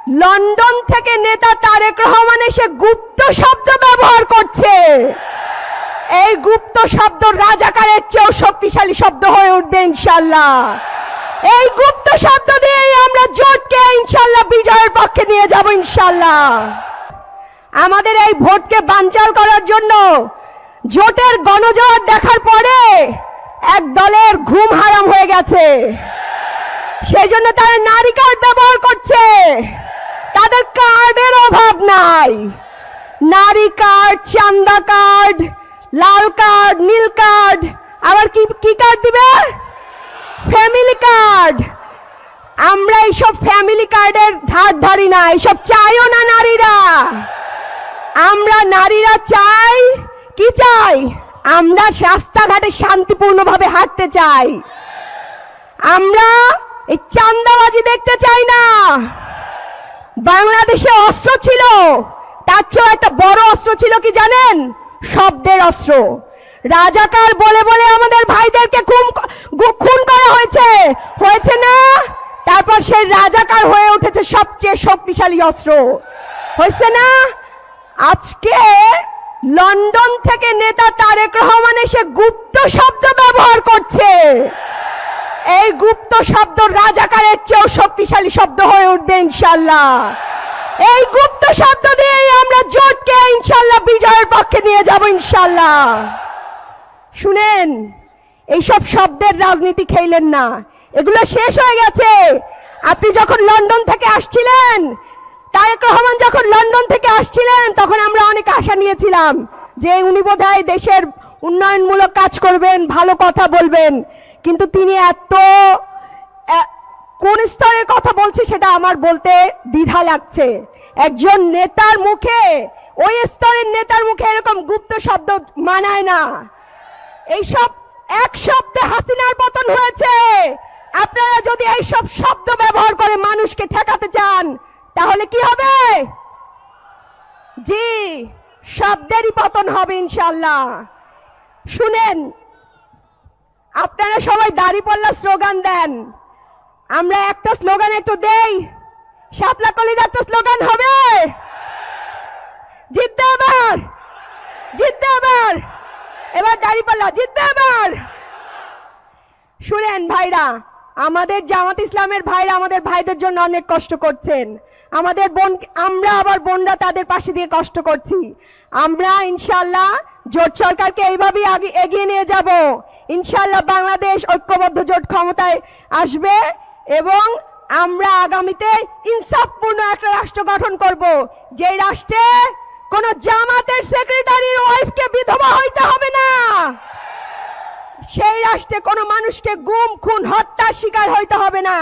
London থেকে নেতা তারেক রহমান এসে গুপ্ত শব্দ ব্যবহার করছে। এই গুপ্ত শব্দ রাজাকারের চেয়েও শক্তিশালী শব্দ হয়ে উঠবে ইনশাআল্লাহ। এই গুপ্ত শব্দ দিয়েই আমরা জোটকে ইনশাআল্লাহ বিজয়ের পক্ষে নিয়ে যাব ইনশাআল্লাহ। আমাদের এই ভোটকে বানচাল করার জন্য জোটের গণজোয়ার দেখার পরে এক দলের ঘুম হারাম হয়ে গেছে। সেই জন্য তারা নারী কার্ড ব্যবহার করছে। তাদের কার্ডের অভাব নাই। নারী কার্ড, চান্দা কার্ড, লাল কার্ড, নীল কার্ড, আবার কি কার্ড দিবে? Family card. আমরা এইসব ফ্যামিলি কার্ডের ধার ধারি না, এইসব চাইও না নারীরা। আমরা নারীরা চাই কি চাই? আমরা রাস্তাঘাটে শান্তিপূর্ণভাবে হাঁটতে চাই। আমরা এই চান্দাবাজি দেখতে চাই না। বাংলাদেশে অস্ত্র ছিল, তার চেয়ে একটা বড় অস্ত্র ছিল কি জানেন? শব্দের অস্ত্র। রাজাকার বলে বলে আমাদের ভাইদেরকে খুন করা হয়েছে না? তারপর সেই রাজাকার হয়ে উঠেছে সবচেয়ে শক্তিশালী অস্ত্র, হয়েছে না? আজকে লন্ডন থেকে নেতা তারেক রহমান এসে গুপ্ত শব্দ ব্যবহার করছে। এই গুপ্ত শব্দ রাজাকারের চেয়েও শক্তিশালী শব্দ হয়ে উঠবে ইনশাআল্লাহ। এই গুপ্ত শব্দ দিয়েই আমরা জোটকে ইনশাআল্লাহ বিজয়ের পক্ষে নিয়ে যাব ইনশাআল্লাহ। শুনেন, এইসব শব্দের রাজনীতি খেলেন না, এগুলো শেষ হয়ে গেছে। আপনি যখন লন্ডন থেকে আসছিলেন, তারেক রহমান যখন লন্ডন থেকে আসছিলেন, তখন আমরা অনেক আশা নিয়েছিলাম যে উনি বোধহয় দেশের উন্নয়নমূলক কাজ করবেন, ভালো কথা বলবেন। কিন্তু তিনি কোন স্তরের কথা বলছে সেটা আমার বলতে দ্বিধা লাগছে। একজন নেতার মুখে, ওই স্তরের নেতার মুখে এরকম গুপ্ত শব্দ মানায় না। এইসব এক শব্দে হাসিনার পতন হয়েছে। আপনারা যদি এইসব শব্দ ব্যবহার করে মানুষকে ঠেকাতে চান, তাহলে কি হবে? জি, শব্দেরই পতন হবে ইনশাআল্লাহ। শুনেন, আপনারা সবাই দাঁড়িপাল্লা স্লোগান দেন। আমরা একটা স্লোগান একটু দেই, শাপলা কলির একটা স্লোগান হবে, জিততে এবার, জিততে এবার, এবার দাঁড়িপাল্লা জিততে এবার। শুনেন ভাইরা, আমাদের জামাত ইসলামের ভাইরা আমাদের ভাইদের জন্য অনেক কষ্ট করছেন। আমাদের আমরা আবার বোনরা তাদের পাশে দিয়ে কষ্ট করছি। আমরা ইনশাআল্লাহ জোট সরকারকে এইভাবেই এগিয়ে নিয়ে যাব। ইনশাআল্লাহ বাংলাদেশ ঐক্যবদ্ধ জোট ক্ষমতায় আসবে এবং আমরা আগামীতে ইনসাফপূর্ণ একটা রাষ্ট্র গঠন করব, যে রাষ্ট্রে কোন জামাতের সেক্রেটারির ওয়াইফকে বিধবা হইতে হবে না। সেই রাষ্ট্রে কোনো মানুষকে গুম, খুন, হত্যার শিকার হইতে হবে না।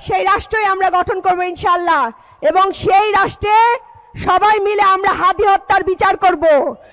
সেই রাষ্ট্রই আমরা গঠন করব ইনশাআল্লাহ। এবং সেই রাষ্ট্রে সবাই মিলে আমরা হাদি হত্যার বিচার করব।